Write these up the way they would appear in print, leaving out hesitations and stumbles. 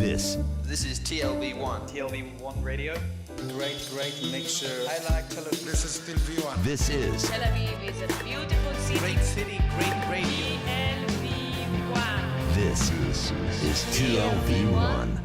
This is TLV1. TLV1 Radio. Great mixture. I like Tel Aviv. This is TLV1. This is Tel Aviv is a beautiful city. Great city, great radio. TLV1. This is TLV1.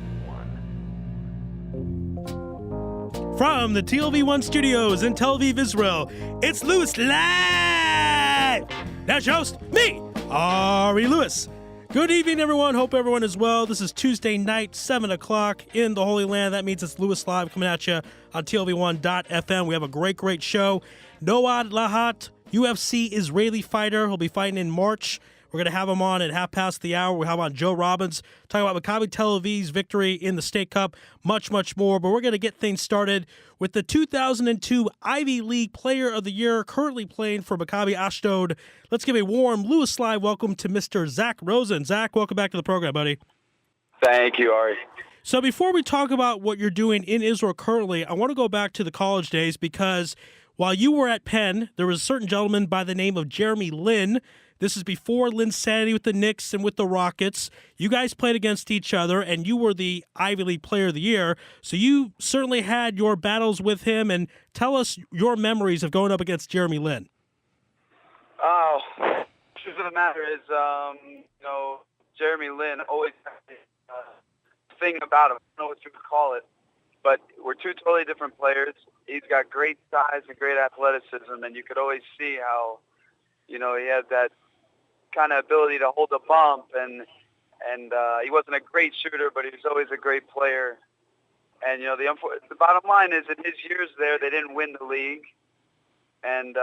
From the TLV1 studios in Tel Aviv, Israel, it's Louis Live! Now your host, me, Ari Louis. Good evening, everyone. Hope everyone is well. This is Tuesday night, 7 o'clock in the Holy Land. That means it's Louis Live coming at you on TLV1.fm. We have a great show. Lahat, UFC Israeli fighter. He'll be fighting in March. We're going to have him on at half past the hour. We'll have on Joe Robbins, talking about Maccabi Tel Aviv's victory in the State Cup, much more. But we're going to get things started with the 2002 Ivy League Player of the Year, currently playing for Maccabi Ashdod. Let's give a warm Louis Live welcome to Mr. Zack Rosen. Zack, welcome back to the program, buddy. Thank you, Ari. So before we talk about what you're doing in Israel currently, I want to go back to the college days because while you were at Penn, there was a certain gentleman by the name of Jeremy Lin. This is before Lin's sanity with the Knicks and with the Rockets. You guys played against each other, and you were the Ivy League Player of the Year. So you certainly had your battles with him. And tell us your memories of going up against Jeremy Lin. Oh, the truth of the matter is, Jeremy Lin always had a thing about him. I don't know what you would call it, but we're two totally different players. He's got great size and great athleticism, and you could always see how, he had that kind of ability to hold a bump, and he wasn't a great shooter, but he was always a great player. And the bottom line is, in his years there, they didn't win the league, and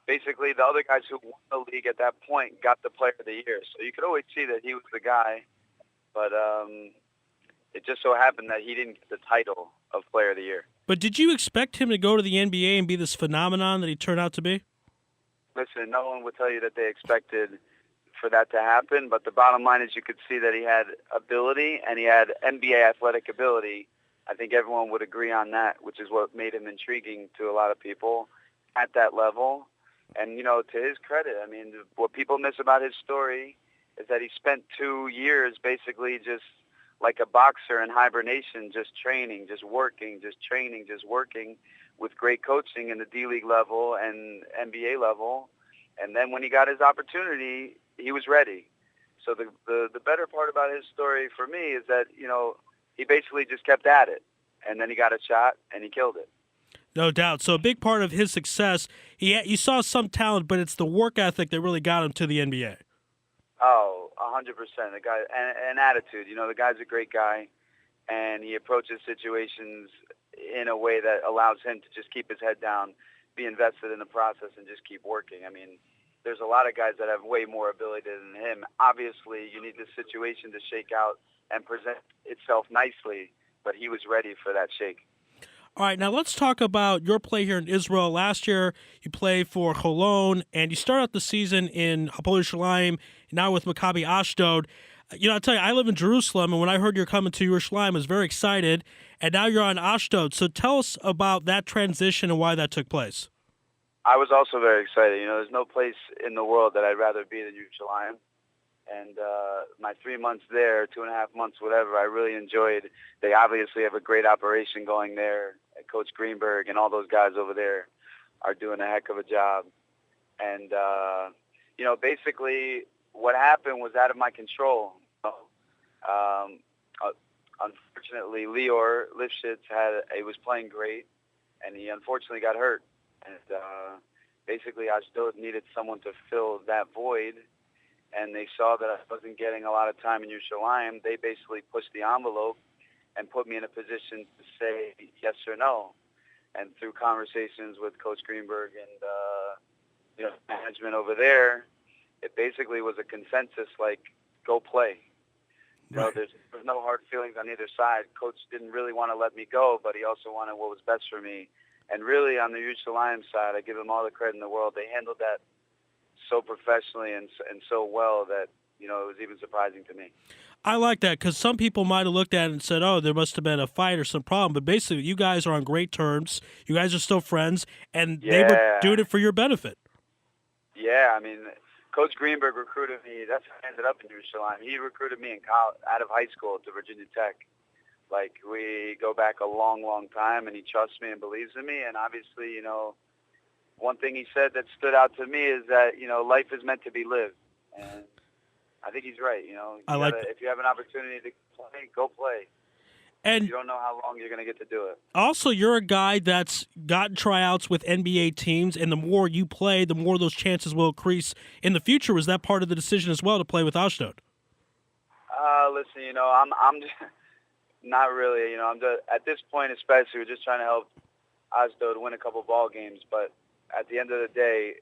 basically the other guys who won the league at that point got the Player of the Year. So you could always see that he was the guy, but it just so happened that he didn't get the title of Player of the Year. But did you expect him to go to the NBA and be this phenomenon that he turned out to be? Listen, no one would tell you that they expected for that to happen, but the bottom line is you could see that he had ability and he had NBA athletic ability. I think everyone would agree on that, which is what made him intriguing to a lot of people at that level. And, to his credit, I mean, what people miss about his story is that he spent 2 years basically just like a boxer in hibernation, just training, just working, just training, just working, with great coaching in the D-League level and NBA level. And then when he got his opportunity, he was ready. So the better part about his story for me is that, he basically just kept at it. And then he got a shot, and he killed it. No doubt. So a big part of his success, you saw some talent, but it's the work ethic that really got him to the NBA. Oh, 100%. The guy, and attitude. The guy's a great guy, and he approaches situations in a way that allows him to just keep his head down, be invested in the process, and just keep working. I mean, there's a lot of guys that have way more ability than him. Obviously, you need the situation to shake out and present itself nicely, but he was ready for that shake. All right, now let's talk about your play here in Israel. Last year, you played for Allon, and you start out the season in Hapoel Yerushalayim, now with Maccabi Ashdod. I'll tell you, I live in Jerusalem, and when I heard you're coming to Yerushalayim, I was very excited, and now you're on Ashdod. So tell us about that transition and why that took place. I was also very excited. There's no place in the world that I'd rather be than Yerushalayim. And my 3 months there, 2.5 months, whatever, I really enjoyed. They obviously have a great operation going there. Coach Greenberg and all those guys over there are doing a heck of a job. And, basically what happened was out of my control. Unfortunately, Lior Lifshitz he was playing great, and he unfortunately got hurt. And basically, Ashdod needed someone to fill that void, and they saw that I wasn't getting a lot of time in Yerushalayim. They basically pushed the envelope and put me in a position to say yes or no. And through conversations with Coach Greenberg and management over there, it basically was a consensus, like, go play. Right. There's no hard feelings on either side. Coach didn't really want to let me go, but he also wanted what was best for me. And really, on the Yerushalayim side, I give them all the credit in the world. They handled that so professionally and so well that, it was even surprising to me. I like that because some people might have looked at it and said, oh, there must have been a fight or some problem. But basically, you guys are on great terms. You guys are still friends, and they were doing it for your benefit. Yeah, I mean, Coach Greenberg recruited me. That's how I ended up in Jerusalem. He recruited me in college, out of high school to Virginia Tech. Like, we go back a long, long time, and he trusts me and believes in me. And obviously, one thing he said that stood out to me is that, life is meant to be lived. And I think he's right. If you have an opportunity to play, go play. And you don't know how long you're going to get to do it. Also, you're a guy that's gotten tryouts with NBA teams, and the more you play, the more those chances will increase in the future. Was that part of the decision as well to play with Ashdod? Listen, I'm just, not really. I'm just, at this point, especially, we're just trying to help Ashdod win a couple ball games. But at the end of the day,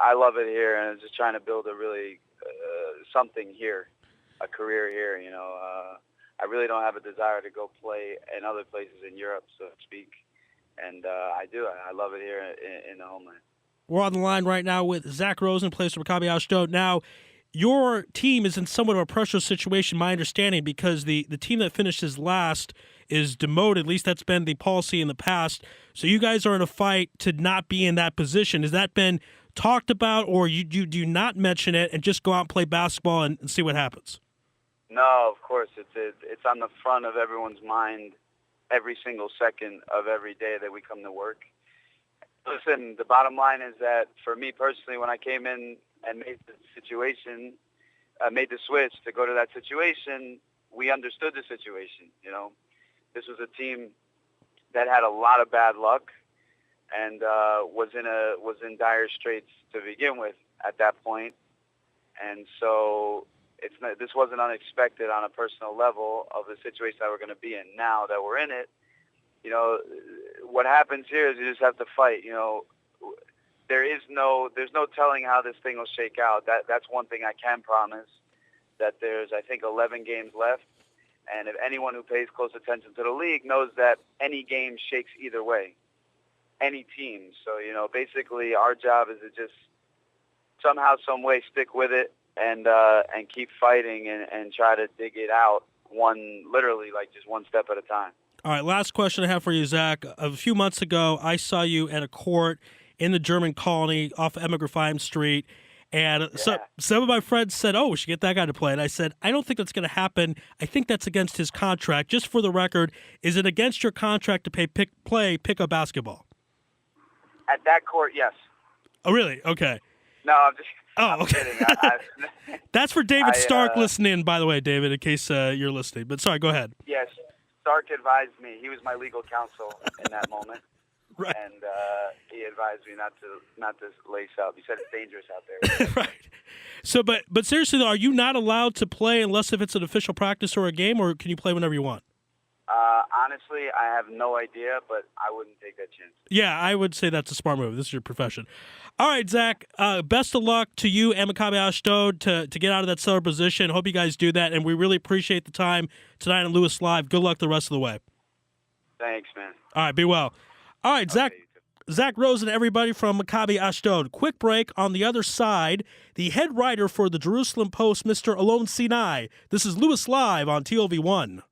I love it here, and I'm just trying to build a really something here, a career here. I really don't have a desire to go play in other places in Europe, so to speak. And I do. I love it here in the homeland. We're on the line right now with Zack Rosen, plays for Maccabi Ashdod. Now, your team is in somewhat of a pressure situation, my understanding, because the team that finishes last is demoted. At least that's been the policy in the past. So you guys are in a fight to not be in that position. Has that been talked about, or you do not mention it and just go out and play basketball and see what happens? No, of course. It's on the front of everyone's mind every single second of every day that we come to work. Listen, the bottom line is that for me personally, when I came in and made the switch to go to that situation, we understood the situation. This was a team that had a lot of bad luck and was in dire straits to begin with at that point, and so. This wasn't unexpected on a personal level of the situation that we're going to be in. Now that we're in it, what happens here is you just have to fight. There's no telling how this thing will shake out. That's one thing I can promise, that there's, I think, 11 games left. And if anyone who pays close attention to the league knows that any game shakes either way, any team. So, basically our job is to just somehow, some way stick with it. And keep fighting and try to dig it out just one step at a time. All right, last question I have for you, Zack. A few months ago, I saw you at a court in the German colony off Emigrafheim Street, and some of my friends said, we should get that guy to play. And I said, I don't think that's going to happen. I think that's against his contract. Just for the record, is it against your contract to play pickup basketball? At that court, yes. Oh, really? Okay. No, I'm just... Oh, okay. That's for David Stark listening, by the way, David, in case you're listening. But sorry, go ahead. Yes, Stark advised me. He was my legal counsel in that moment. Right. And he advised me not to lace up. He said it's dangerous out there. Right. So, but seriously, though, are you not allowed to play unless if it's an official practice or a game, or can you play whenever you want? Honestly, I have no idea, but I wouldn't take that chance. Yeah, I would say that's a smart move. This is your profession. All right, Zack, best of luck to you and Maccabi Ashdod to get out of that cellar position. Hope you guys do that, and we really appreciate the time tonight on Louis Live. Good luck the rest of the way. Thanks, man. All right, be well. All right, Okay, Zack Rosen, everybody from Maccabi Ashdod. Quick break. On the other side, the head writer for the Jerusalem Post, Mr. Allon Sinai. This is Louis Live on TLV1.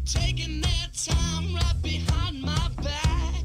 Taking their time right behind my back.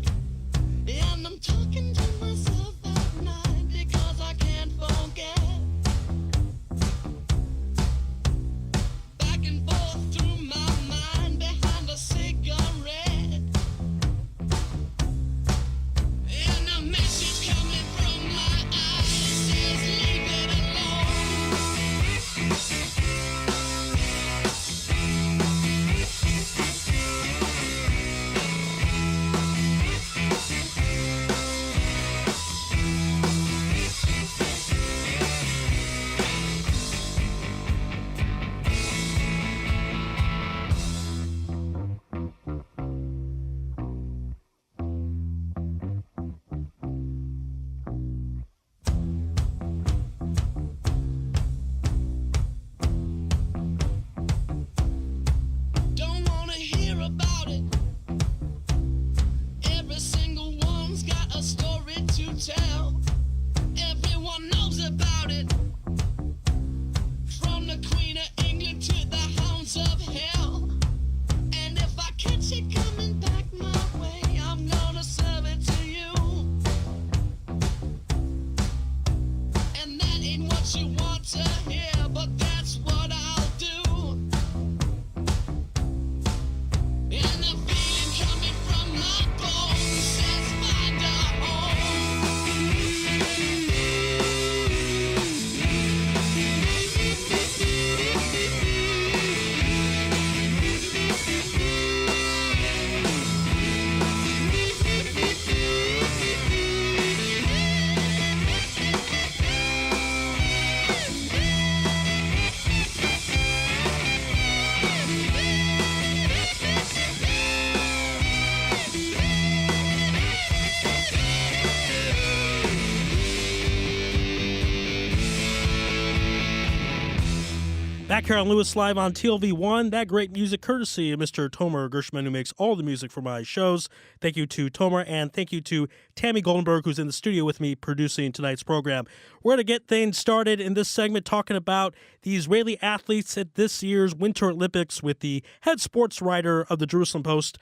Back here on Louis Live on TLV1. That great music courtesy of Mr. Tamar Gershman, who makes all the music for my shows. Thank you to Tamar, and thank you to Tammy Goldenberg, who's in the studio with me producing tonight's program. We're going to get things started in this segment talking about the Israeli athletes at this year's Winter Olympics with the head sports writer of the Jerusalem Post,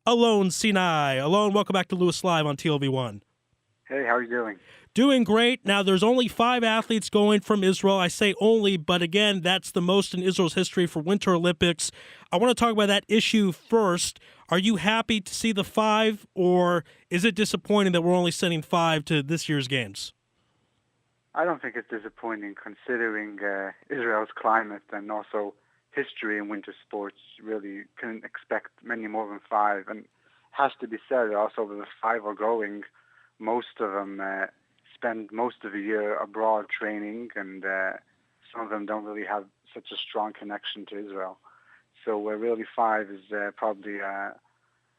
Allon Sinai. Allon, welcome back to Louis Live on TLV1. Hey, how are you doing? Doing great. Now, there's only 5 athletes going from Israel. I say only, but again, that's the most in Israel's history for Winter Olympics. I want to talk about that issue first. Are you happy to see the 5, or is it disappointing that we're only sending 5 to this year's games? I don't think it's disappointing considering Israel's climate and also history in winter sports. Really couldn't expect many more than 5. And it has to be said also that the 5 are going, most of them spend most of the year abroad training, and some of them don't really have such a strong connection to Israel. So really 5 is probably a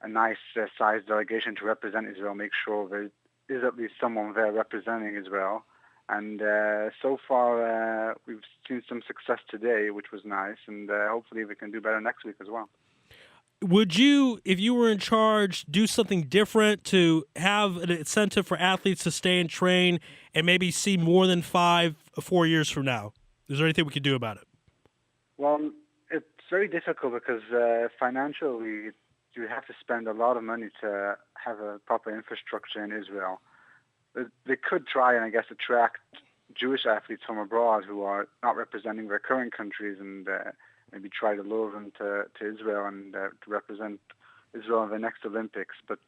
nice size delegation to represent Israel, make sure there is at least someone there representing Israel. And so far we've seen some success today, which was nice, and hopefully we can do better next week as well. Would you, if you were in charge, do something different to have an incentive for athletes to stay and train and maybe see more than 5 4 years from now? Is there anything we could do about it? Well, it's very difficult because financially you have to spend a lot of money to have a proper infrastructure in Israel. They could try and, I guess, attract Jewish athletes from abroad who are not representing their current countries and maybe try to lure them to Israel and to represent Israel in the next Olympics. But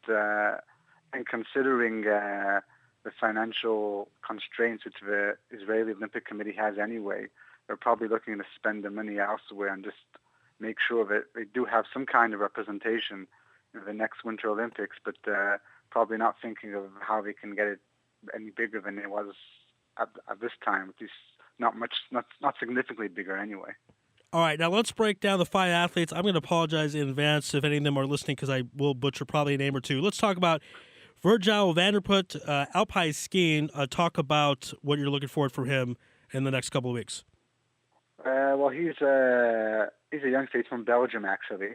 and considering the financial constraints which the Israeli Olympic Committee has anyway, they're probably looking to spend the money elsewhere and just make sure that they do have some kind of representation in the next Winter Olympics, but probably not thinking of how they can get it any bigger than it was at this time, at least not significantly bigger anyway. All right, now let's break down the 5 athletes. I'm going to apologize in advance if any of them are listening because I will butcher probably a name or two. Let's talk about Virgil Vanderput, alpine skiing. Talk about what you're looking forward for him in the next couple of weeks. Well, he's a youngster. He's from Belgium, actually.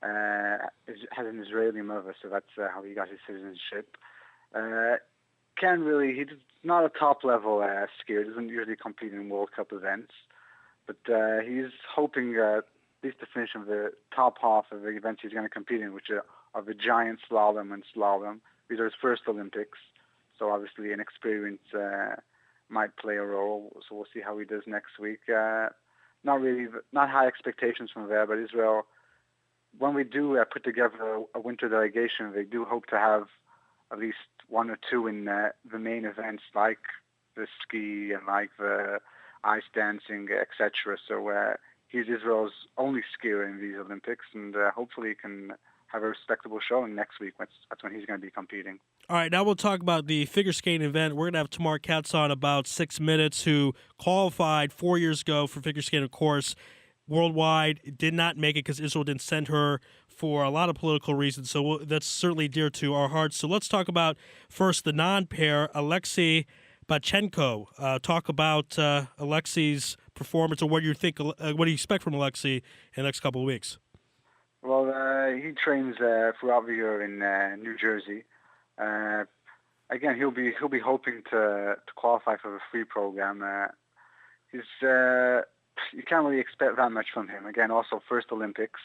Has an Israeli mother, so that's how he got his citizenship. He's not a top-level skier. Doesn't usually compete in World Cup events. But he's hoping at least to finish in the top half of the events he's going to compete in, which are the giant slalom and slalom. These are his first Olympics, so obviously inexperience might play a role. So we'll see how he does next week. Not high expectations from there, but Israel, when we do put together a winter delegation, they do hope to have at least 1 or 2 in the main events, like the ski and like the ice dancing, etc. So he's Israel's only skier in these Olympics, and hopefully he can have a respectable showing next week. That's when he's going to be competing. All right, now we'll talk about the figure skating event. We're going to have Tamar Katz on about 6 minutes, who qualified 4 years ago for figure skating, of course, worldwide. Did not make it because Israel didn't send her for a lot of political reasons, so that's certainly dear to our hearts. So let's talk about first the non-pair, Alexei Bachenko. Talk about Alexei's performance, or what you think, what do you expect from Alexei in the next couple of weeks? Well, he trains throughout the year in New Jersey. Again, he'll be hoping to qualify for the free program. You can't really expect that much from him. Again, also first Olympics.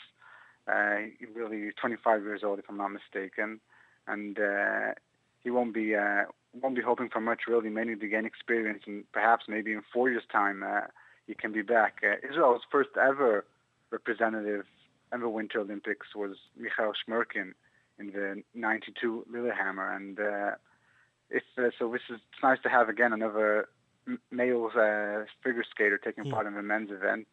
He's really 25 years old, if I'm not mistaken, and he won't be hoping for much, really, mainly to gain experience, and perhaps maybe in 4 years' time he can be back. Israel's first ever representative in the Winter Olympics was Michael Shmerkin in the 92 Lillehammer, and it's nice to have again another male figure skater taking part in the men's event,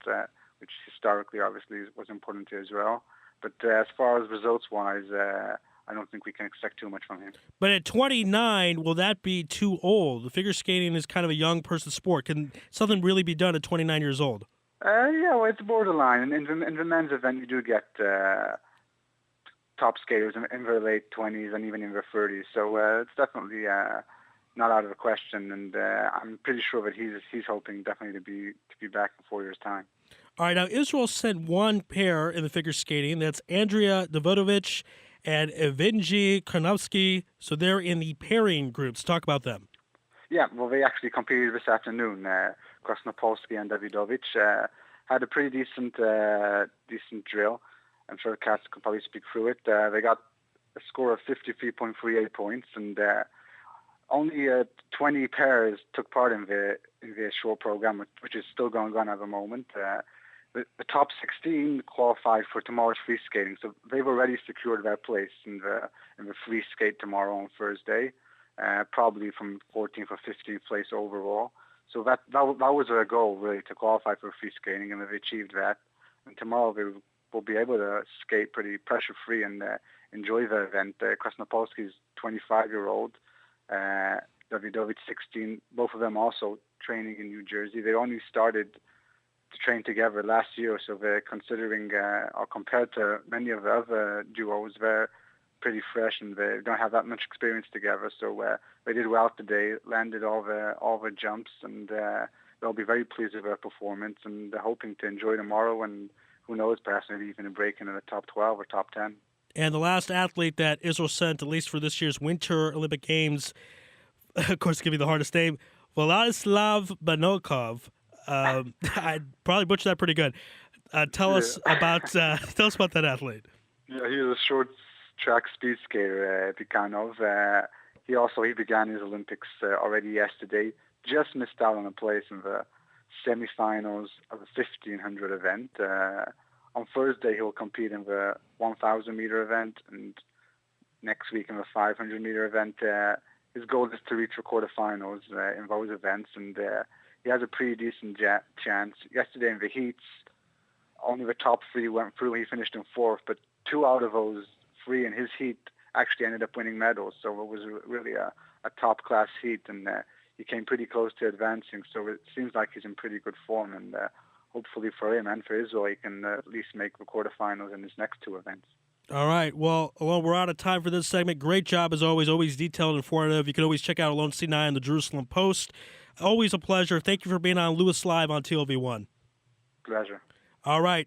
which historically obviously was important to Israel. But as far as results-wise, I don't think we can expect too much from him. But at 29, will that be too old? The figure skating is kind of a young person's sport. Can something really be done at 29 years old? Yeah, well, it's borderline. In the men's event, you do get top skaters in their late 20s and even in their 30s. So it's definitely not out of the question. And I'm pretty sure that he's hoping definitely to be back in 4 years' time. All right, now Israel sent one pair in the figure skating. That's Andrea Davidovich and Evgeny Karnovsky. So they're in the pairing groups. Talk about them. Yeah, well, they actually competed this afternoon. Krasnopolsky and Davidovich had a pretty decent drill. I'm sure Katz can probably speak through it. They got a score of 53.38 points, and only 20 pairs took part in the short program, which is still going on at the moment. The top 16 qualified for tomorrow's free skating, so they've already secured their place in the free skate tomorrow on Thursday, probably from 14th or 15th place overall. So that was their goal, really, to qualify for free skating, and they've achieved that. And tomorrow they will be able to skate pretty pressure-free and enjoy the event. Krasnopolsky's 25-year-old, Davidovich 16, both of them also training in New Jersey. They only started to train together last year, so they're considering, or compared to many of the other duos, they're pretty fresh and they don't have that much experience together. So they did well today, landed all the jumps, and they'll be very pleased with their performance, and they're hoping to enjoy tomorrow, and who knows, perhaps maybe even a break into the top 12 or top 10. And the last athlete that Israel sent, at least for this year's Winter Olympic Games, of course, give me the hardest name, Vladislav Banokov. I'd probably butchered that pretty good. Tell us about that athlete. Yeah, he was a short track speed skater, Pikanov. He began his Olympics already yesterday. Just missed out on a place in the semifinals of the 1500 event. On Thursday, he'll compete in the 1,000-meter event, and next week in the 500-meter event. His goal is to reach the quarterfinals in those events, and he has a pretty decent chance. Yesterday in the heats, only the top three went through. He finished in fourth, but two out of those three in his heat actually ended up winning medals. So it was really a top-class heat, and he came pretty close to advancing. So it seems like he's in pretty good form, and hopefully for him and for Israel, he can at least make the quarterfinals in his next two events. All right. Well, Allon, we're out of time for this segment. Great job, as always detailed and informative. You can always check out Allon Sinai and the Jerusalem Post. Always a pleasure. Thank you for being on Louis Live on TLV1. Pleasure. All right,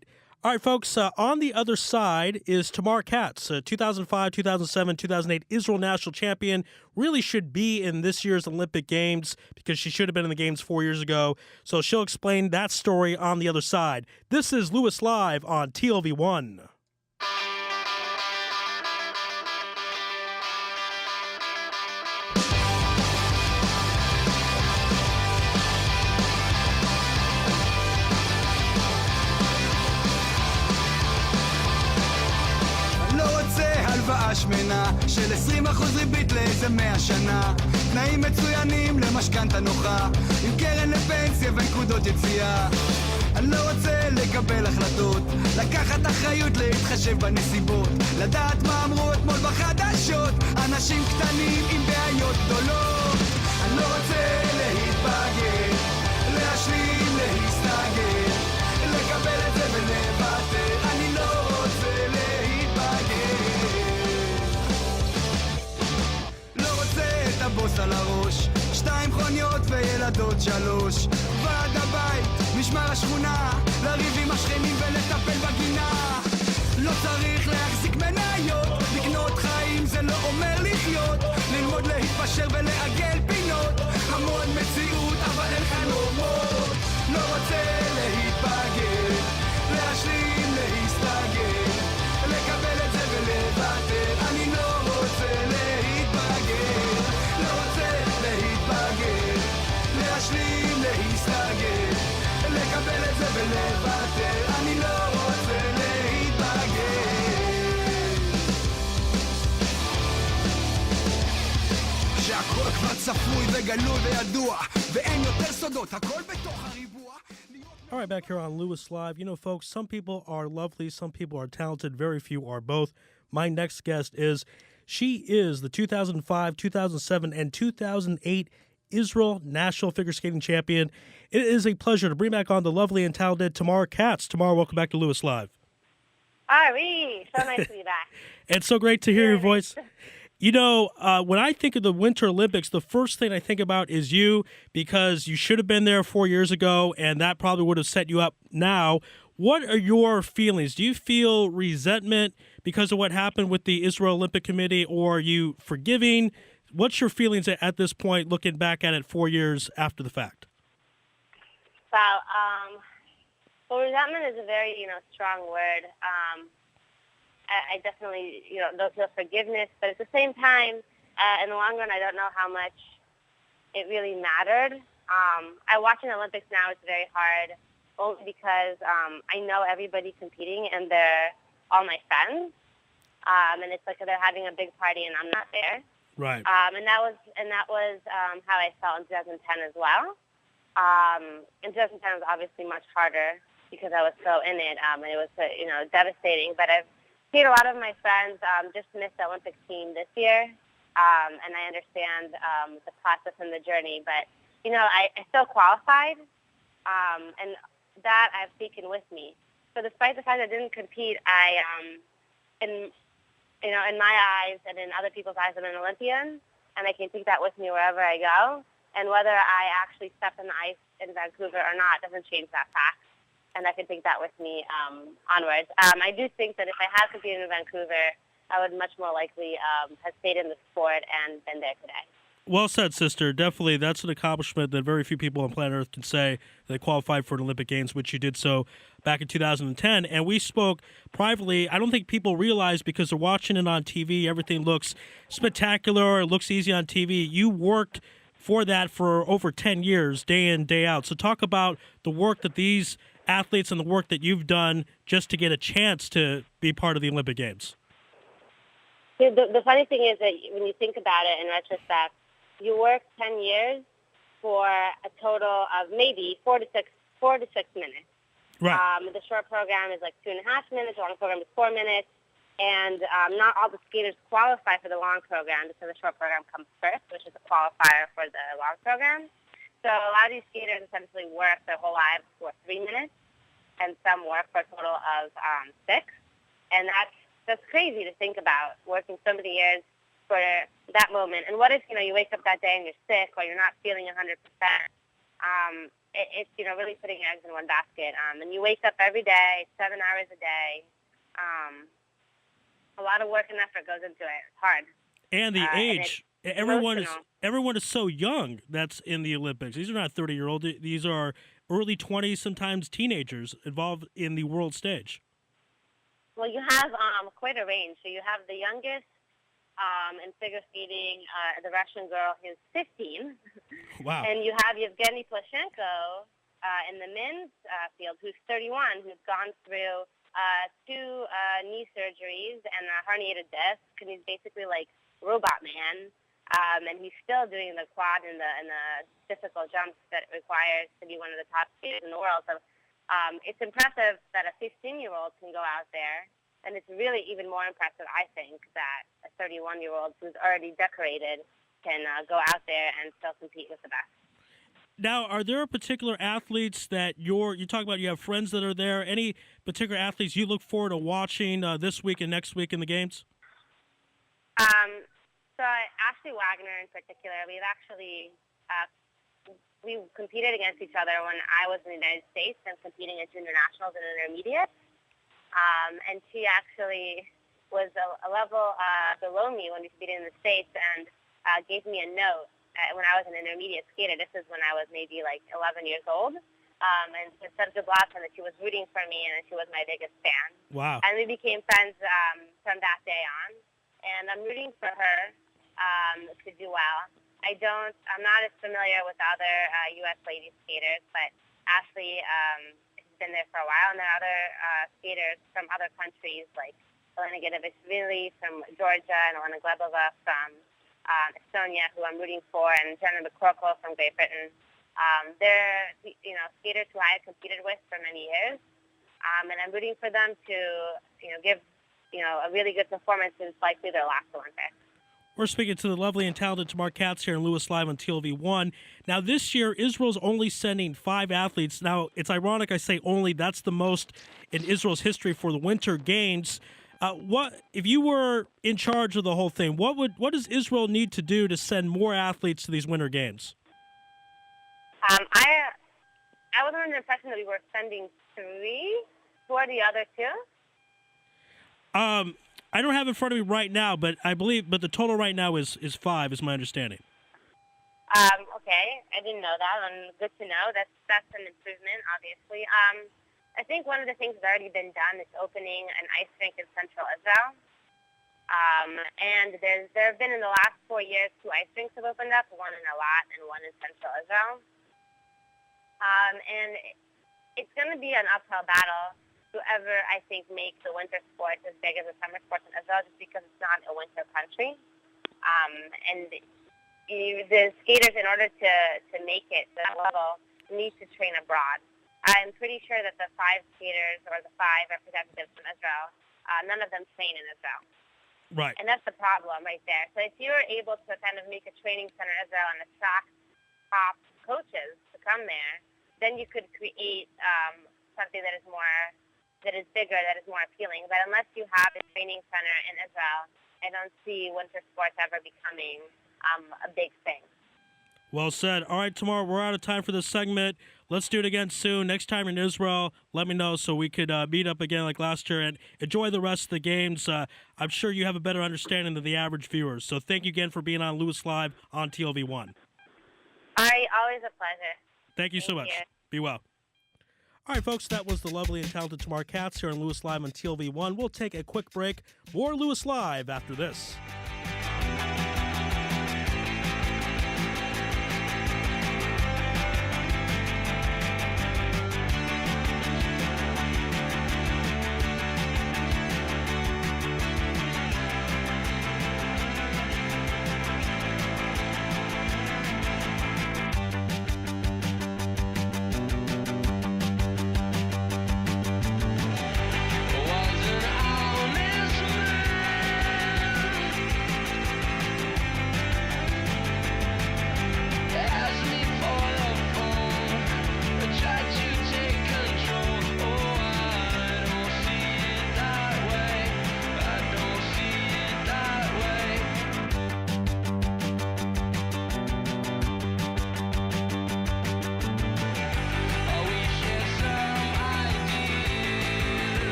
folks. On the other side is Tamar Katz, 2005, 2007, 2008 Israel national champion. Really should be in this year's Olympic Games because she should have been in the Games 4 years ago. So she'll explain that story on the other side. This is Louis Live on TLV1. שמנה של 20% ריבית לאיזה 100 שנה תנאים מצוינים למשכנתה נוחה עם קרן לפנסיה ונקודות יציאה אני לא רוצה לקבל החלטות לקחת אחריות להתחשב בנסיבות לדעת מה אמרו אתמול בחדשות אנשים קטנים עם בעיות גדולות אני לא רוצה להתבגר להשלים להסתגר לקבל את זה ולוותר אני לא רוצה להתבגר הבוס על הראש 2 חוניות וילדות 3 ועד הבית, משמר השכונה לריב עם השכנים ולטפל בגינה לא צריך להחזיק מניות לקנות חיים זה לא אומר לחיות ללמוד להתפשר ולעגל פינות המון מציאות אבל אין חלומות לא רוצה להתבגר להשלים, להסתגר לקבל את זה ולוותר אני לא רוצה להתבגר להשלים, להסתגר לקבל את זה ולוותר אני לא רוצה להתבגר שהכל כבר צפוי וגלוי וידוע ואין יותר סודות, הכל בתוך הריבוע All right, back here on Louis Live. You know, folks, some people are lovely, some people are talented, very few are both. My next guest she is the 2005, 2007, and 2008 Israel National Figure Skating Champion. It is a pleasure to bring back on the lovely and talented Tamar Katz. Tamar, welcome back to Louis Live. Ari, so nice to be back. It's so great to hear your voice. You know, when I think of the Winter Olympics, the first thing I think about is you, because you should have been there 4 years ago, and that probably would have set you up now. What are your feelings? Do you feel resentment because of what happened with the Israel Olympic Committee, or are you forgiving? What's your feelings at this point, looking back at it 4 years after the fact? Well, resentment is a very, strong word. I definitely, don't feel forgiveness, but at the same time, in the long run, I don't know how much it really mattered. Watching the Olympics now is very hard, only because I know everybody competing, and they're all my friends, and it's like they're having a big party, and I'm not there. Right. And that was how I felt in 2010 as well. In 2010 was obviously much harder because I was so in it, and it was devastating. But I've seen a lot of my friends just miss the Olympic team this year, and I understand the process and the journey. But I still qualified, and that I've taken with me. So despite the fact I didn't compete, in my eyes and in other people's eyes, I'm an Olympian, and I can take that with me wherever I go. And whether I actually step in the ice in Vancouver or not doesn't change that fact. And I can take that with me onwards. I do think that if I had competed in Vancouver, I would much more likely have stayed in the sport and been there today. Well said, sister. Definitely, that's an accomplishment that very few people on planet Earth can say. They qualified for an Olympic Games, which you did so back in 2010. And we spoke privately. I don't think people realize, because they're watching it on TV, everything looks spectacular, it looks easy on TV. You worked for that for over 10 years, day in, day out. So talk about the work that these athletes and the work that you've done just to get a chance to be part of the Olympic Games. The funny thing is that when you think about it in retrospect, you work 10 years for a total of maybe 4 to 6 minutes. Right. The short program is like 2.5 minutes. The long program is 4 minutes. And not all the skaters qualify for the long program, so the short program comes first, which is a qualifier for the long program. So a lot of these skaters essentially work their whole lives for 3 minutes, and some work for a total of 6. And that's crazy to think about, working so many years for that moment. And what if, you wake up that day and you're sick, or you're not feeling 100%? It's, really putting eggs in one basket. And you wake up every day, 7 hours a day. A lot of work and effort goes into it. It's hard. And the age. And everyone is so young that's in the Olympics. These are not 30-year-olds. These are early 20s, sometimes teenagers involved in the world stage. Well, you have quite a range. So you have the youngest in figure skating, the Russian girl, who's 15. Wow. And you have Yevgeny Plashenko in the men's field, who's 31, who's gone through 2 knee surgeries and a herniated disc, and he's basically like Robot Man. And he's still doing the quad and the difficult jumps that it requires to be one of the top skaters in the world. So it's impressive that a 15-year-old can go out there, and it's really even more impressive, I think, that a 31-year-old who's already decorated can go out there and still compete with the best. Now, are there particular athletes that you talk about, you have friends that are there, any particular athletes you look forward to watching this week and next week in the games? So Ashley Wagner in particular, we've actually we competed against each other when I was in the United States and competing at junior nationals and intermediate. And she actually was a level below me when we competed in the States, and gave me a note when I was an intermediate skater. This is when I was maybe like 11 years old. And it said to Block that she was rooting for me and she was my biggest fan. Wow. And we became friends from that day on. And I'm rooting for her to do well. I'm not as familiar with other U.S. lady skaters, but Ashley has been there for a while. And there are other skaters from other countries, like Elena Gedevishvili from Georgia and Elena Glebova from Estonia, who I'm rooting for, and Jenna McCorkle from Great Britain. They're, skaters who I had competed with for many years, and I'm rooting for them to, give, a really good performance in likely their last Olympics. We're speaking to the lovely and talented Tamar Katz here in Louis Live on TLV1. Now, this year, Israel's only sending 5 athletes. Now, it's ironic I say only. That's the most in Israel's history for the Winter Games. What if you were in charge of the whole thing? What does Israel need to do to send more athletes to these Winter Games? I was under the impression that we were sending 3. Who are the other 2? I don't have it in front of me right now, but I believe the total right now is 5, is my understanding. Okay, I didn't know that, and good to know. That's an improvement, obviously. I think one of the things that's already been done is opening an ice rink in Central Israel. And there have been in the last 4 years 2 ice rinks have opened up, one in Lahat and one in Central Israel. And it's going to be an uphill battle to ever, I think, make the winter sports as big as the summer sports in Israel, just because it's not a winter country. And the skaters, in order to make it to that level, need to train abroad. I'm pretty sure that the 5 skaters, or the 5 representatives from Israel, none of them train in Israel. Right. And that's the problem right there. So if you're able to kind of make a training center in Israel and attract top coaches to come there, then you could create something that is bigger, that is more appealing. But unless you have a training center in Israel, I don't see winter sports ever becoming a big thing. Well said. All right, Tamar, we're out of time for this segment. Let's do it again soon. Next time in Israel, let me know so we could meet up again like last year and enjoy the rest of the games. I'm sure you have a better understanding than the average viewers. So thank you again for being on Louis Live on TLV1. All right, always a pleasure. Thank you so much. Be well. All right, folks, that was the lovely and talented Tamar Katz here on Louis Live on TLV1. We'll take a quick break. More Louis Live after this.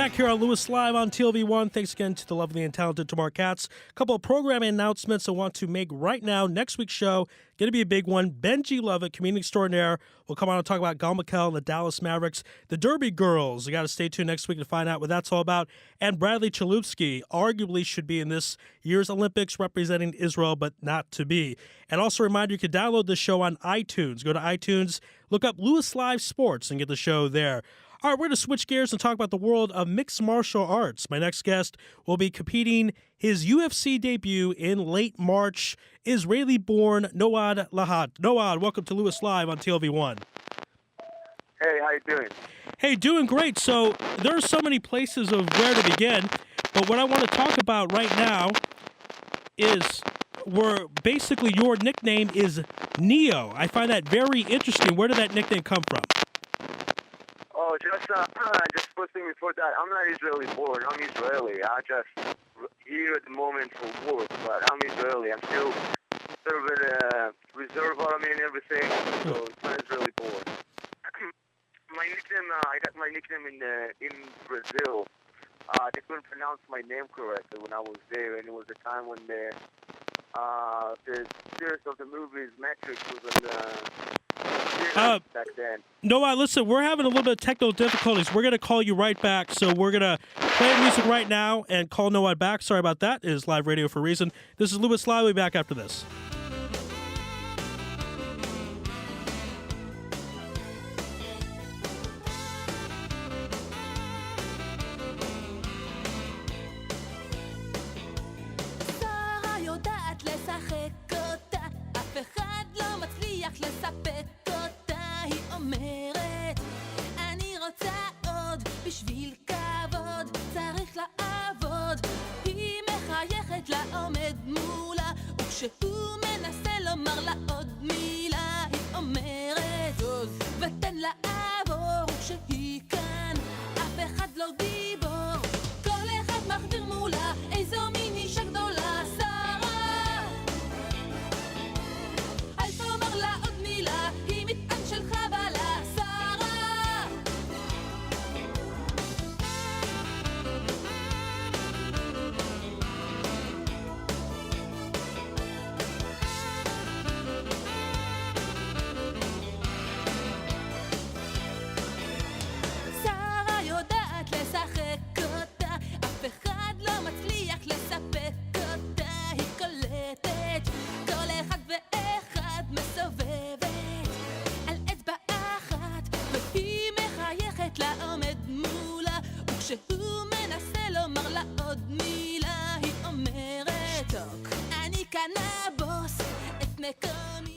back here on Louis Live on TLV1. Thanks again to the lovely and talented Tamar Katz. A couple of programming announcements I want to make right now. Next week's show, going to be a big one. Benji Lovett, comedian extraordinaire, will come on and talk about Gal McKell and the Dallas Mavericks. The Derby Girls, you got to stay tuned next week to find out what that's all about. And Bradley Chalupsky arguably should be in this year's Olympics representing Israel, but not to be. And also a reminder, you can download the show on iTunes. Go to iTunes, look up Louis Live Sports, and get the show there. All right, we're going to switch gears and talk about the world of mixed martial arts. My next guest will be competing his UFC debut in late March, Israeli-born Noad Lahat. Noad, welcome to Louis Live on TLV1. Hey, how you doing? Hey, doing great. So there are so many places of where to begin, but what I want to talk about right now is where basically your nickname is Neo. I find that very interesting. Where did that nickname come from? Oh, just first thing before that, I'm not Israeli born. I'm Israeli. I just here at the moment for work, but I'm Israeli. I'm still serving reserve army and everything, so it's not Israeli born. My nickname, I got my nickname in Brazil. They couldn't pronounce my name correctly when I was there, and it was a time when the series of the movies Matrix was on back then. Noah, listen, we're having a little bit of technical difficulties. We're going to call you right back, so we're going to play music right now and call Noah back. Sorry about that. It is live radio for a reason. This is Louis Live. We'll be back after this.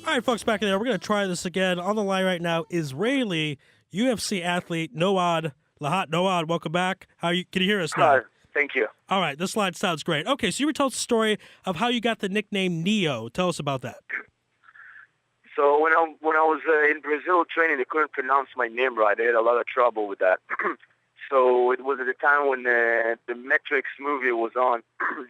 All right, folks, back in there. We're going to try this again. On the line right now, Israeli UFC athlete Noad Lahat. Noad, welcome back. Can you hear us now? Hi, thank you. All right, this line sounds great. Okay, so you were telling us the story of how you got the nickname Neo. Tell us about that. So when I was in Brazil training, they couldn't pronounce my name right. They had a lot of trouble with that. So it was at the time when the Matrix movie was on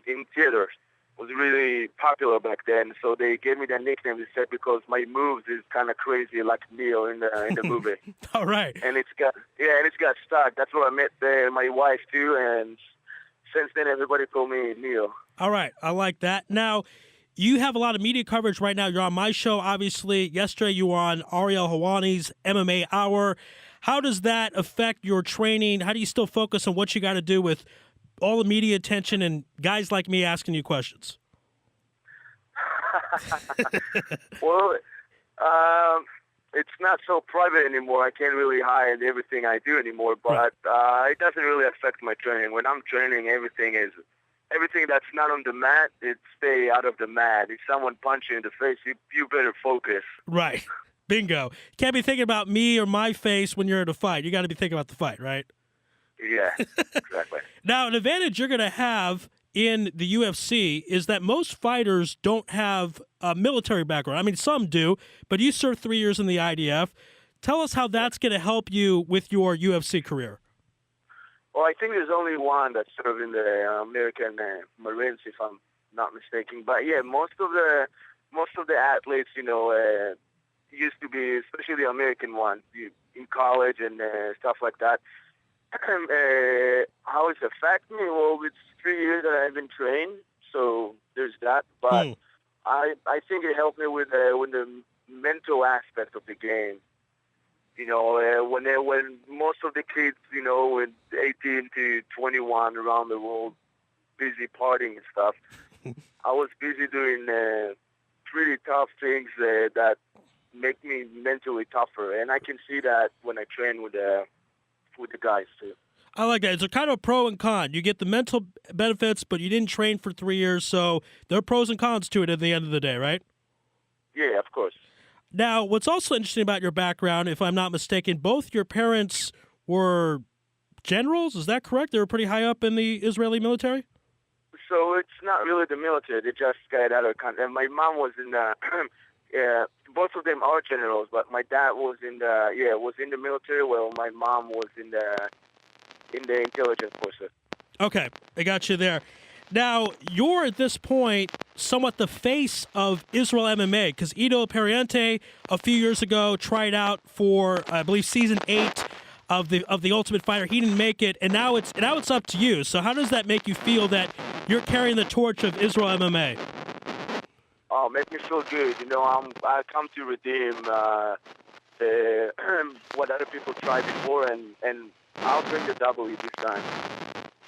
in theaters. Was really popular back then, so they gave me that nickname. They said because my moves is kind of crazy, like Neo in the movie. All right. And it's got stuck. That's where I met my wife too, and since then everybody called me Neo. All right, I like that. Now, you have a lot of media coverage right now. You're on my show, obviously. Yesterday you were on Ariel Helwani's MMA Hour. How does that affect your training? How do you still focus on what you got to do with all the media attention and guys like me asking you questions? Well, it's not so private anymore. I can't really hide everything I do anymore, but it doesn't really affect my training. When I'm training, everything that's not on the mat, it stay out of the mat. If someone punches you in the face, you better focus. Right. Bingo. Can't be thinking about me or my face when you're in a fight. You got to be thinking about the fight, right? Yeah, exactly. Now, an advantage you're going to have in the UFC is that most fighters don't have a military background. I mean, some do, but you served 3 years in the IDF. Tell us how that's going to help you with your UFC career. Well, I think there's only one that served in the American Marines, if I'm not mistaken. But yeah, most of the athletes, used to be, especially the American one, in college and stuff like that. how it's affected me? Well, it's 3 years that I haven't trained, so there's that. But I think it helped me with the mental aspect of the game. You know, when most of the kids, you know, in 18 to 21 around the world, busy partying and stuff, I was busy doing pretty tough things that make me mentally tougher, and I can see that when I train with the guys too. I like that. It's a kind of pro and con. You get the mental benefits, but you didn't train for 3 years, so there are pros and cons to it at the end of the day, right? Yeah, of course. Now, what's also interesting about your background, if I'm not mistaken, both your parents were generals. Is that correct? They were pretty high up in the Israeli military? So it's not really the military. They just got out of country. And my mom was in the... both of them are generals, but my dad was in the military, while my mom was in the intelligence forces. Okay, I got you there. Now, you're at this point somewhat the face of Israel MMA, because Ido Periente a few years ago tried out for, I believe, season 8 of the Ultimate Fighter. He didn't make it, and now it's up to you. So how does that make you feel that you're carrying the torch of Israel MMA? Oh, make me feel good. You know, I come to redeem what other people tried before, and I'll bring the W this time.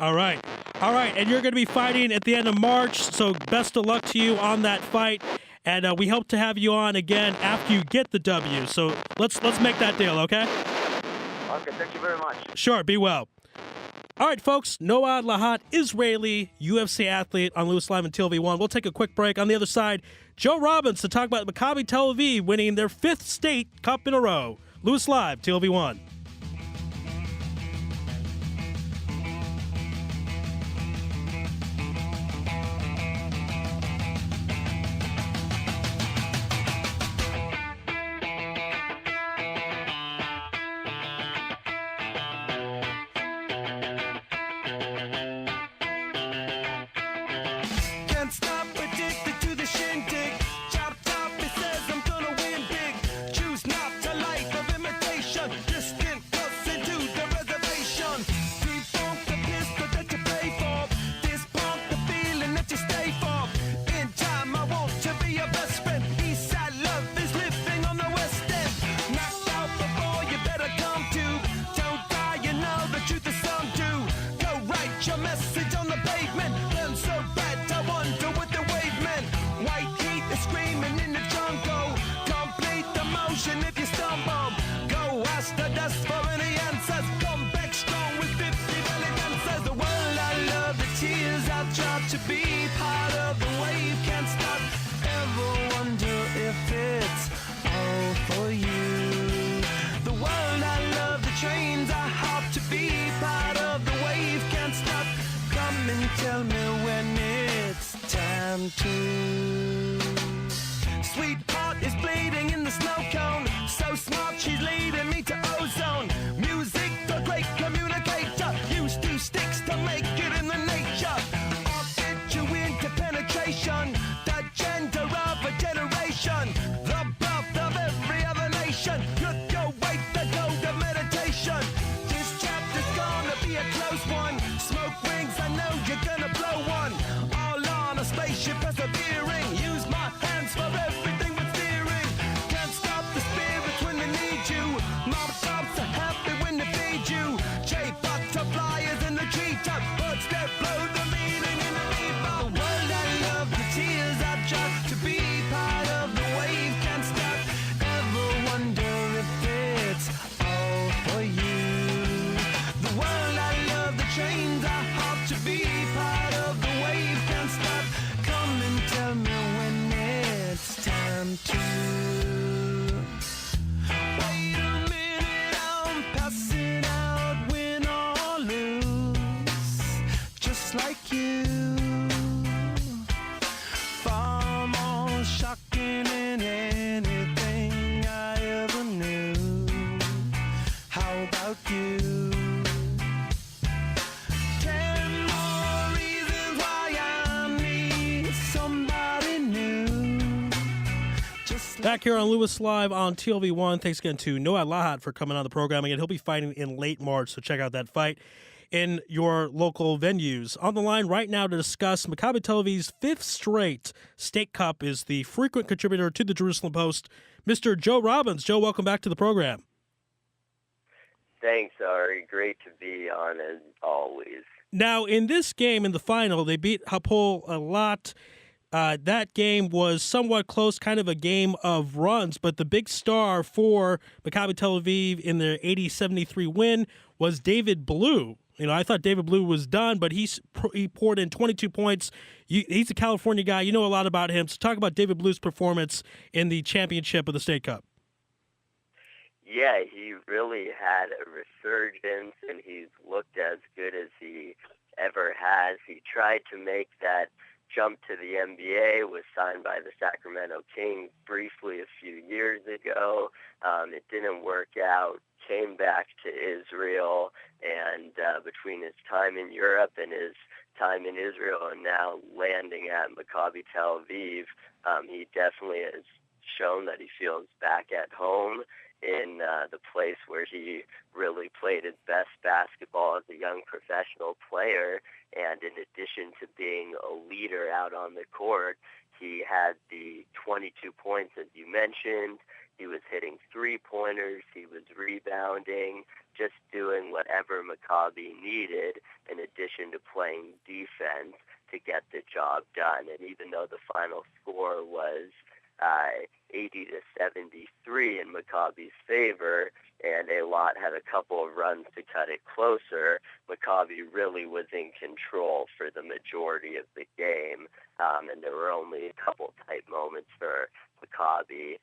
All right. And you're going to be fighting at the end of March, so best of luck to you on that fight. And we hope to have you on again after you get the W. So let's make that deal, okay? Okay, thank you very much. Sure, be well. All right, folks, Noah Lahat, Israeli UFC athlete on Louis Live and TLV1. We'll take a quick break. On the other side, Joe Robbins to talk about Maccabi Tel Aviv winning their 5th state cup in a row. Louis Live, TLV1. to be part of the wave. Can't stop, ever wonder if it's all for you. The world I love, the trains I hop to be part of the wave. Can't stop, come and tell me when it's time to. Sweetheart is bleeding in the snow cone. So smart, she's leading me to ozone. Music, the great communicator. Used to sticks to make it in the nature. I'll get you into penetration. The gender of a generation. The birth of every other nation. Look your way, the gold of meditation. This chapter's gonna be a close one. Smoke rings, I know you're gonna blow one. All on a spaceship persevering. Use my hands for everything but steering. Can't stop the spirits when they need you. Mob tops are happy when they feed you. Butterflies in the treetop. Birds that blow the meaning in the bebop. The world I love, the tears I drop to be part of the wave. Can't stop, ever wonder if it's all for you. The world I love, the trains I hop to be part of the wave. Can't stop, come and Back here on Louis Live on TLV1. Thanks again to Noah Lahat for coming on the program again. He'll be fighting in late March, so check out that fight in your local venues. On the line right now to discuss Maccabi Tel Aviv's fifth straight State Cup is the frequent contributor to the Jerusalem Post, Mr. Joe Robbins. Joe, welcome back to the program. Thanks, Ari. Great to be on as always. Now, in this game, in the final, they beat Hapoel a lot. That game was somewhat close, kind of a game of runs, but the big star for Maccabi Tel Aviv in their 80-73 win was David Blue. You know, I thought David Blue was done, but he poured in 22 points. He's a California guy. You know a lot about him. So talk about David Blue's performance in the championship of the State Cup. Yeah, he really had a resurgence, and he's looked as good as he ever has. He tried to make that jump to the NBA, was signed by the Sacramento Kings briefly a few years ago. It didn't work out, came back to Israel, and between his time in Europe and his time in Israel and now landing at Maccabi Tel Aviv, he definitely has shown that he feels back at home in the place where he really played his best basketball as a young professional player. And in addition to being a leader out on the court, he had the 22 points, as you mentioned. He was hitting three-pointers. He was rebounding, just doing whatever Maccabi needed in addition to playing defense to get the job done. And even though the final score was 80-73 in Maccabi's favor, and Allon had a couple of runs to cut it closer, Maccabi really was in control for the majority of the game, and there were only a couple tight moments for Maccabi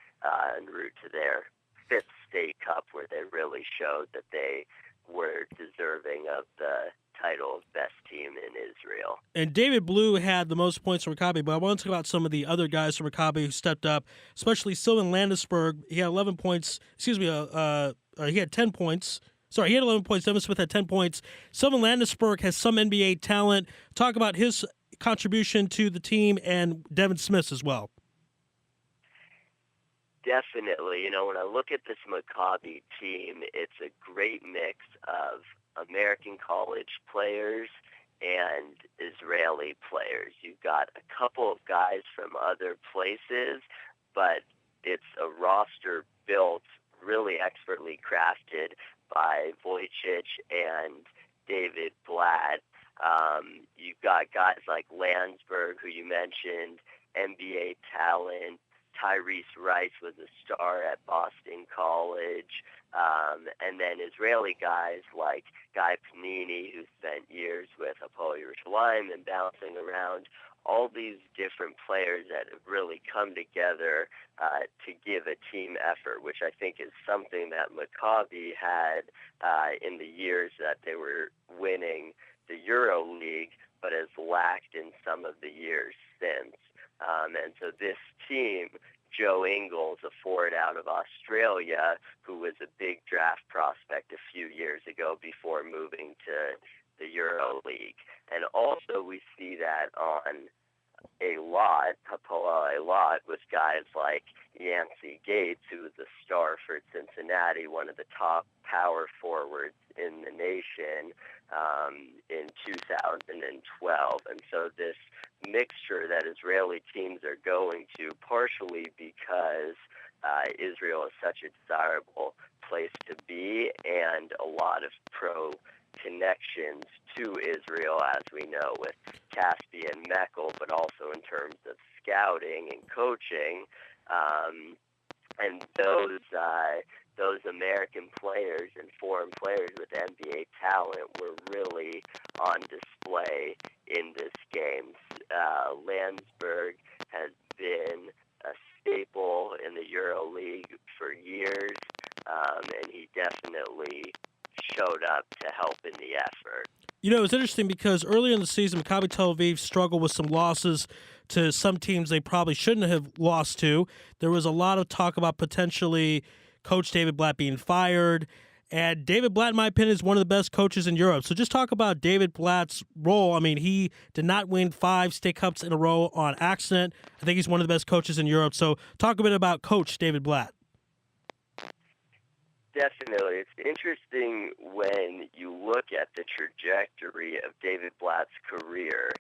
en route to their fifth State Cup where they really showed that they were deserving of the title of best team in Israel. And David Blue had the most points for Maccabi, but I want to talk about some of the other guys from Maccabi who stepped up, especially Sylvan Landisberg. He had 11 points. Excuse me, he had 10 points. Sorry, he had 11 points. Devin Smith had 10 points. Sylvan Landisberg has some NBA talent. Talk about his contribution to the team and Devin Smith's as well. Definitely. You know, when I look at this Maccabi team, it's a great mix of American college players and Israeli players. You've got a couple of guys from other places, but it's a roster built really expertly crafted by Wojciech and David Blatt. You've got guys like Landsberg, who you mentioned, NBA talent. Tyrese Rice was a star at Boston College. And then Israeli guys like Guy Panini, who spent years with Hapoel Yerushalayim and bouncing around. All these different players that have really come together to give a team effort, which I think is something that Maccabi had in the years that they were winning the Euro League, but has lacked in some of the years since. And so this team, Joe Ingles, a forward out of Australia, who was a big draft prospect a few years ago before moving to the Euro League. And also we see that on Allon, with guys like Yancey Gates, who was a star for Cincinnati, one of the top power forwards in the nation in 2012. And so this mixture that Israeli teams are going to, partially because Israel is such a desirable place to be and a lot of pro connections to Israel, as we know, with Caspi and Meckel, but also in terms of scouting and coaching. And those American players and foreign players with NBA talent were really on display in this game. Landsberg has been a staple in the Euro League for years, and he definitely showed up to help in the effort. You know, it's interesting because earlier in the season, Maccabi Tel Aviv struggled with some losses to some teams they probably shouldn't have lost to. There was a lot of talk about potentially Coach David Blatt being fired, And David Blatt, in my opinion, is one of the best coaches in Europe. So just talk about David Blatt's role. I mean, he did not win 5 State Cups in a row on accident. I think he's one of the best coaches in Europe. So talk a bit about Coach David Blatt. Definitely. It's interesting when you look at the trajectory of David Blatt's career.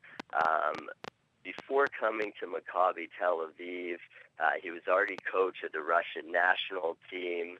Before coming to Maccabi Tel Aviv, he was already coach of the Russian national team,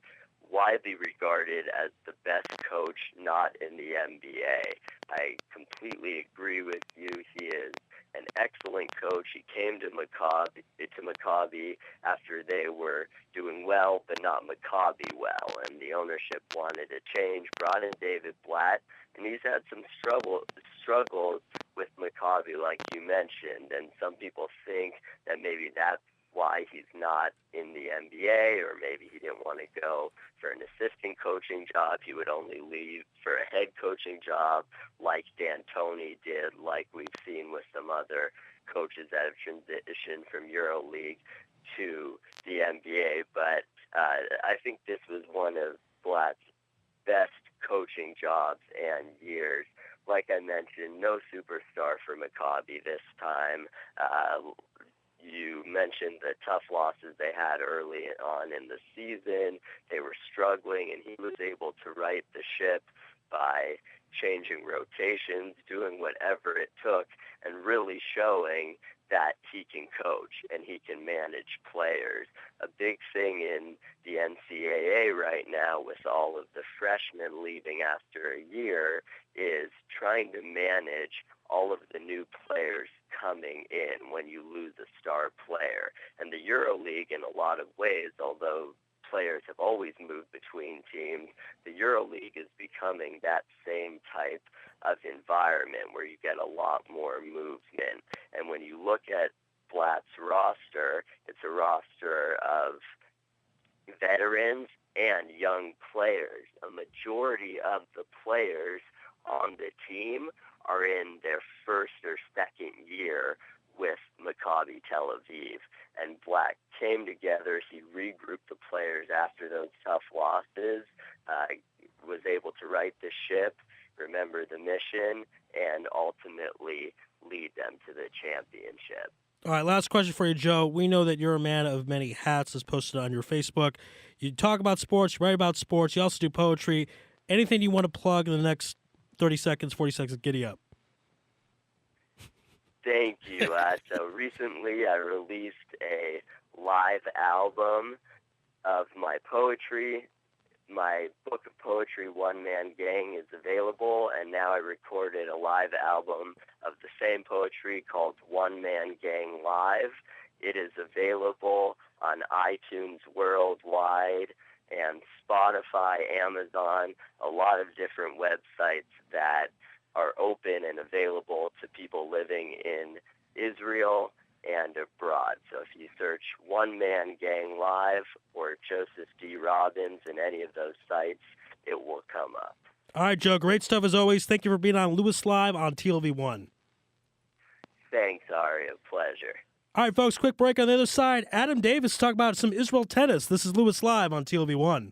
widely regarded as the best coach not in the NBA. I completely agree with you. He is an excellent coach. He came to Maccabi after they were doing well, but not Maccabi well, and the ownership wanted a change, brought in David Blatt, and he's had some struggles with Maccabi, like you mentioned, and some people think that maybe that's why he's not in the NBA, or maybe he didn't want to go for an assistant coaching job. He would only leave for a head coaching job like D'Antoni did, like we've seen with some other coaches that have transitioned from EuroLeague to the NBA. But I think this was one of Blatt's best coaching jobs and years. Like I mentioned, no superstar for Maccabi this time. You mentioned the tough losses they had early on in the season. They were struggling, and he was able to right the ship by changing rotations, doing whatever it took, and really showing that he can coach and he can manage players. A big thing in the NCAA right now with all of the freshmen leaving after a year is trying to manage all of the new players coming in when you lose a star player. And the EuroLeague, in a lot of ways, although players have always moved between teams, the EuroLeague is becoming that same type of environment where you get a lot more movement. And when you look at Blatt's roster, it's a roster of veterans and young players. A majority of the players on the team are in their first or second year with Maccabi Tel Aviv. And Blatt came together. He regrouped the players after those tough losses, was able to right the ship, remember the mission, and ultimately lead them to the championship. All right, last question for you, Joe. We know that you're a man of many hats, as posted on your Facebook. You talk about sports, you write about sports, you also do poetry. Anything you want to plug in the next 30 seconds, 40 seconds, giddy up. Thank you. So recently I released a live album of my poetry. My book of poetry, One Man Gang, is available, and now I recorded a live album of the same poetry called One Man Gang Live. It is available on iTunes worldwide and Spotify, Amazon, a lot of different websites that are open and available to people living in Israel and abroad. So if you search One Man Gang Live or Joseph D. Robbins in any of those sites, it will come up. All right, Joe, great stuff as always. Thank you for being on Louis Live on TLV1. Thanks, Ari. A pleasure. All right, folks, quick break on the other side. Adam Davis talk about some Israel tennis. This is Louis Live on TLV1.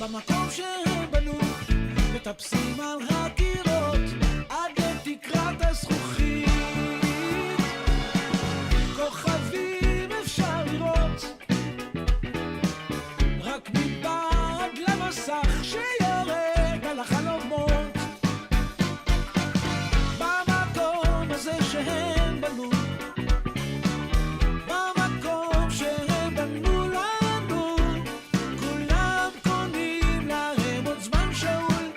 במקום שהם בנו, מטפסים על הקירות עד לתקרת הזכוכית. כוכבים אפשר לראות רק מבעד למסך שיורד על החלומות. במקום הזה שהם בנו, במקום שהם בנו לנו, כולם קונים להם עוד זמן שאול.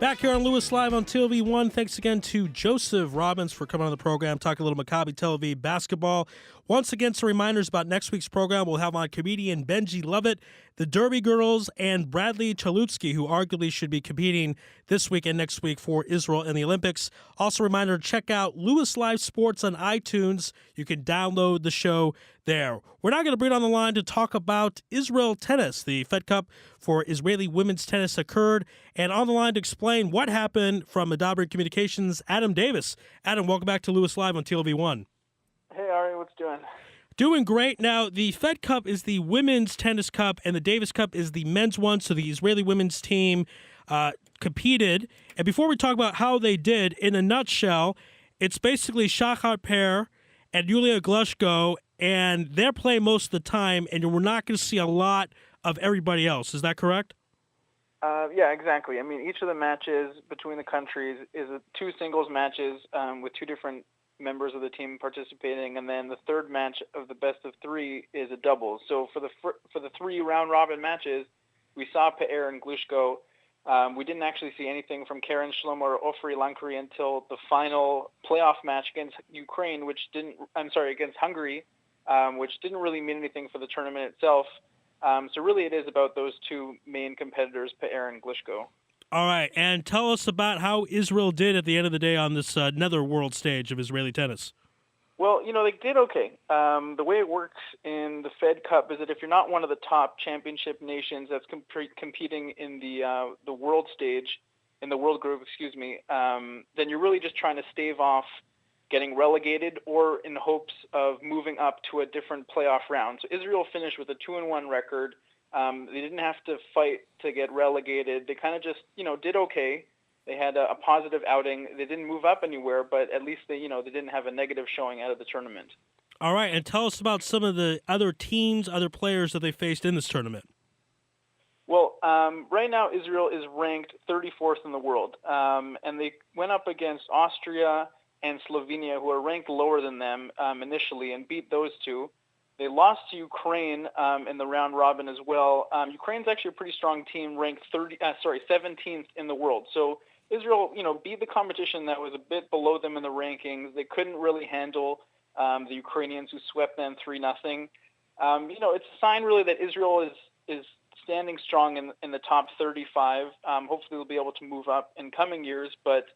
Back here on Louis Live on TLV1. Thanks again to Joseph Robbins for coming on the program, talking a little Maccabi Tel Aviv basketball. Once again, some reminders about next week's program. We'll have on comedian Benji Lovett, the Derby Girls, and Bradley Chalutsky, who arguably should be competing this week and next week for Israel in the Olympics. Also, a reminder to check out Louis Live Sports on iTunes. You can download the show there. We're now going to bring on the line to talk about Israel tennis. The Fed Cup for Israeli women's tennis occurred, and on the line to explain what happened from Adabri Communications, Adam Davis. Adam, welcome back to Louis Live on TLV1. Hey, Ari, what's doing? Doing great. Now, the Fed Cup is the women's tennis cup, and the Davis Cup is the men's one, so the Israeli women's team competed. And before we talk about how they did, in a nutshell, it's basically Shachar Per and Yulia Glushko, and they're playing most of the time, and we're not going to see a lot of everybody else. Is that correct? Yeah, exactly. I mean, each of the matches between the countries is two singles matches with two different members of the team participating, and then the third match of the best of three is a doubles. So for the three round robin matches, we saw Pe'er and Glushko. We didn't actually see anything from Karen Shlomo or Ofri Lankri until the final playoff match against against Hungary, which didn't really mean anything for the tournament itself. So really it is about those two main competitors, Pe'er and Glushko. All right, and tell us about how Israel did at the end of the day on this another world stage of Israeli tennis. Well, they did okay. The way it works in the Fed Cup is that if you're not one of the top championship nations that's competing in the world stage, in the world group, then you're really just trying to stave off getting relegated or in hopes of moving up to a different playoff round. So Israel finished with a 2-1 record. They didn't have to fight to get relegated. They kind of just, did okay. They had a positive outing. They didn't move up anywhere, but at least they didn't have a negative showing out of the tournament. All right, and tell us about some of the other teams, other players that they faced in this tournament. Well, right now Israel is ranked 34th in the world, and they went up against Austria and Slovenia, who are ranked lower than them initially, and beat those two. They lost to Ukraine in the round robin as well. Ukraine's actually a pretty strong team, ranked 17th in the world. So Israel, beat the competition that was a bit below them in the rankings. They couldn't really handle the Ukrainians, who swept them 3-0. It's a sign really that Israel is standing strong in the top 35. Hopefully they'll be able to move up in coming years, but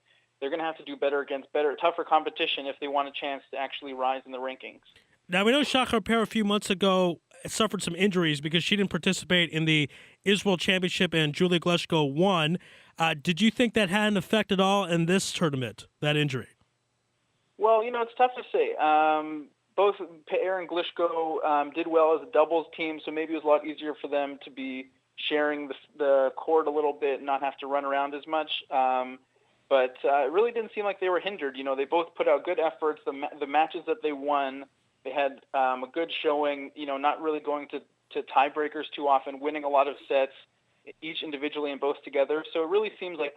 they're going to have to do better against tougher competition if they want a chance to actually rise in the rankings. Now, we know Shachar Per a few months ago suffered some injuries because she didn't participate in the Israel Championship and Julia Glushko won. Did you think that had an effect at all in this tournament, that injury? Well, it's tough to say. Both Pe'er and Glushko did well as a doubles team, so maybe it was a lot easier for them to be sharing the court a little bit and not have to run around as much. But it really didn't seem like they were hindered. They both put out good efforts. The matches that they won, they had a good showing, not really going to tiebreakers too often, winning a lot of sets, each individually and both together. So it really seems like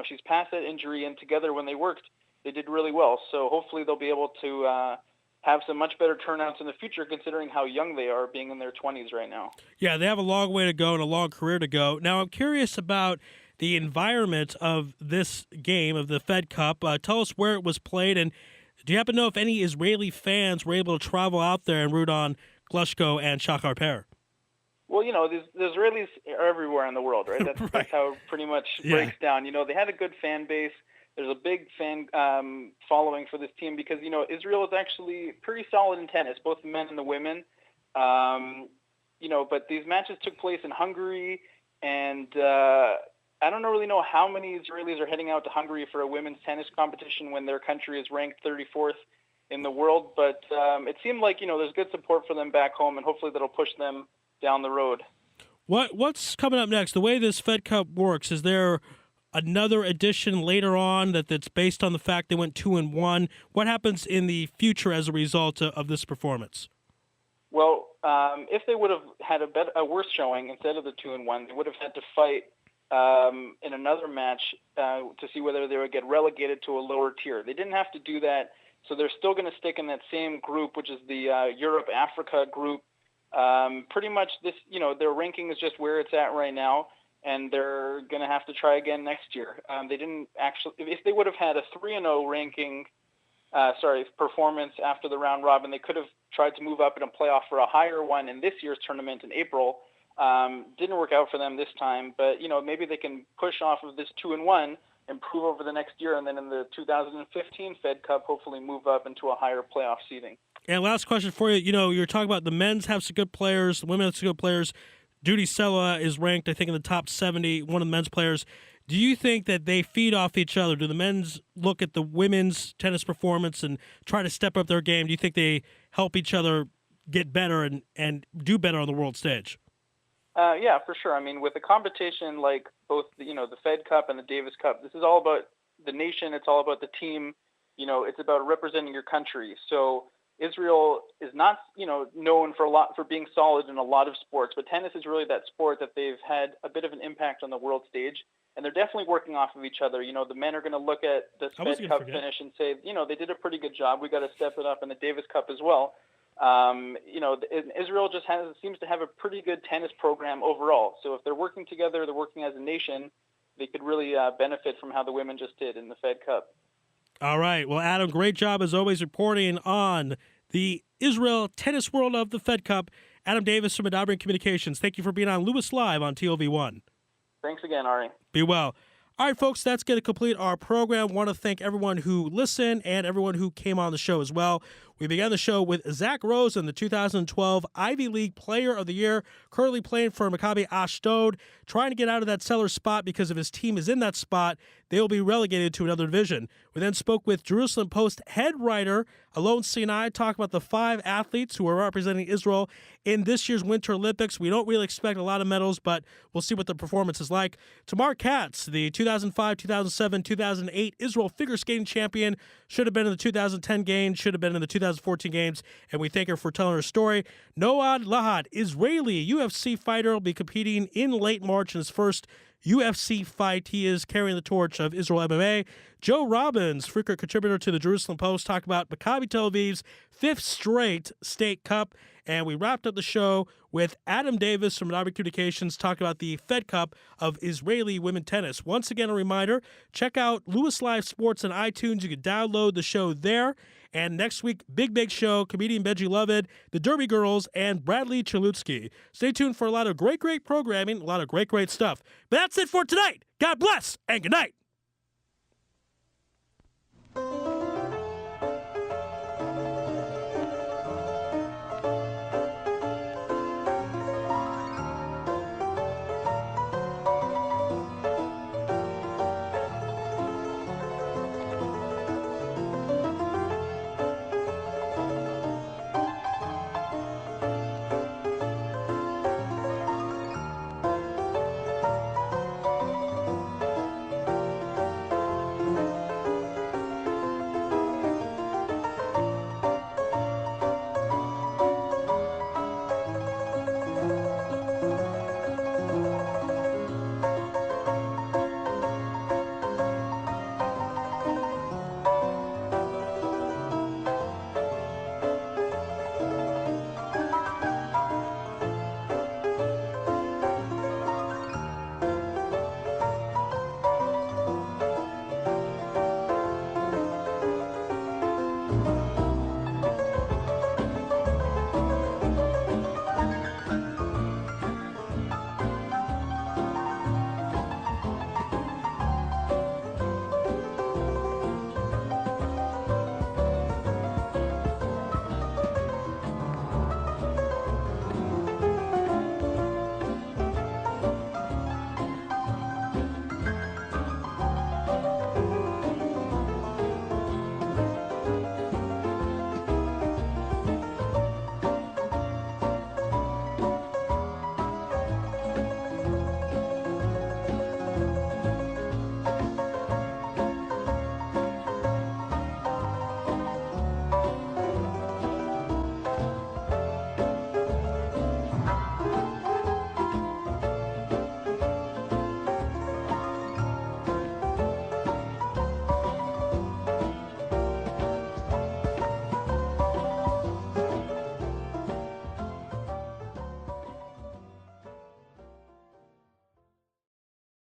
she's past that injury, and together when they worked, they did really well. So hopefully they'll be able to have some much better turnouts in the future, considering how young they are, being in their 20s right now. Yeah, they have a long way to go and a long career to go. Now, I'm curious about the environment of this game, of the Fed Cup. Tell us where it was played, and do you happen to know if any Israeli fans were able to travel out there and root on Glushko and Shachar Per? Well, the Israelis are everywhere in the world, right? That's how it pretty much breaks down. They had a good fan base. There's a big fan following for this team because, Israel is actually pretty solid in tennis, both the men and the women. But these matches took place in Hungary, and I don't really know how many Israelis are heading out to Hungary for a women's tennis competition when their country is ranked 34th in the world. But it seemed like, there's good support for them back home, and hopefully that'll push them down the road. What's coming up next? The way this Fed Cup works, is there another edition later on that's based on the fact they went 2-1? What happens in the future as a result of this performance? Well, if they would have had a worse showing instead of the 2-1, they would have had to fight in another match to see whether they would get relegated to a lower tier. They didn't have to do that, so they're still going to stick in that same group, which is the Europe-Africa group. Pretty much this, their ranking is just where it's at right now. and they're going to have to try again next year. They didn't actually, if they would have had a 3-0 ranking, performance after the round robin, they could have tried to move up in a playoff for a higher one in this year's tournament in April. Didn't work out for them this time, but maybe they can push off of this 2-1, improve over the next year, and then in the 2015 Fed Cup, hopefully move up into a higher playoff seeding. And last question for you. You're talking about the men's have some good players, the women have some good players. Duty Sella is ranked, I think, in the top 70, one of the men's players. Do you think that they feed off each other? Do the men's look at the women's tennis performance and try to step up their game? Do you think they help each other get better and do better on the world stage? Yeah, for sure. I mean, with a competition like both the Fed Cup and the Davis Cup, this is all about the nation. It's all about the team. It's about representing your country. So Israel is not, known for being solid in a lot of sports, but tennis is really that sport that they've had a bit of an impact on the world stage, and they're definitely working off of each other. The men are going to look at the Fed Cup finish and say, they did a pretty good job. We got to step it up in the Davis Cup as well. Israel just seems to have a pretty good tennis program overall. So if they're working together, they're working as a nation, they could really benefit from how the women just did in the Fed Cup. All right. Well, Adam, great job as always reporting on the Israel tennis world of the Fed Cup. Adam Davis from Adabrin Communications. Thank you for being on Louis Live on TLV1. Thanks again, Ari. Be well. All right, folks, that's going to complete our program. Want to thank everyone who listened and everyone who came on the show as well. We began the show with Zack Rosen, the 2012 Ivy League Player of the Year, currently playing for Maccabi Ashdod, trying to get out of that cellar spot because if his team is in that spot, they will be relegated to another division. We then spoke with Jerusalem Post head writer Allon Sinai, talk about the 5 athletes who are representing Israel in this year's Winter Olympics. We don't really expect a lot of medals, but we'll see what the performance is like. Tamar Katz, the 2005, 2007, 2008 Israel figure skating champion, should have been in the 2010 games, should have been in the 2014 games, and we thank her for telling her story. Lahat, Israeli UFC fighter, will be competing in late March in his first UFC fight. He is carrying the torch of Israel MMA. Joe Robbins, frequent contributor to the Jerusalem Post, talked about Maccabi Tel Aviv's 5th straight state cup. And we wrapped up the show with Adam Davis from Adabrin Communications talking about the Fed Cup of Israeli women tennis. Once again, a reminder, check out Louis Live Sports on iTunes. You can download the show there. And next week, big show, comedian Benji Lovett, the Derby Girls, and Bradley Chalutsky. Stay tuned for a lot of great programming, a lot of great stuff. But that's it for tonight. God bless, and good night.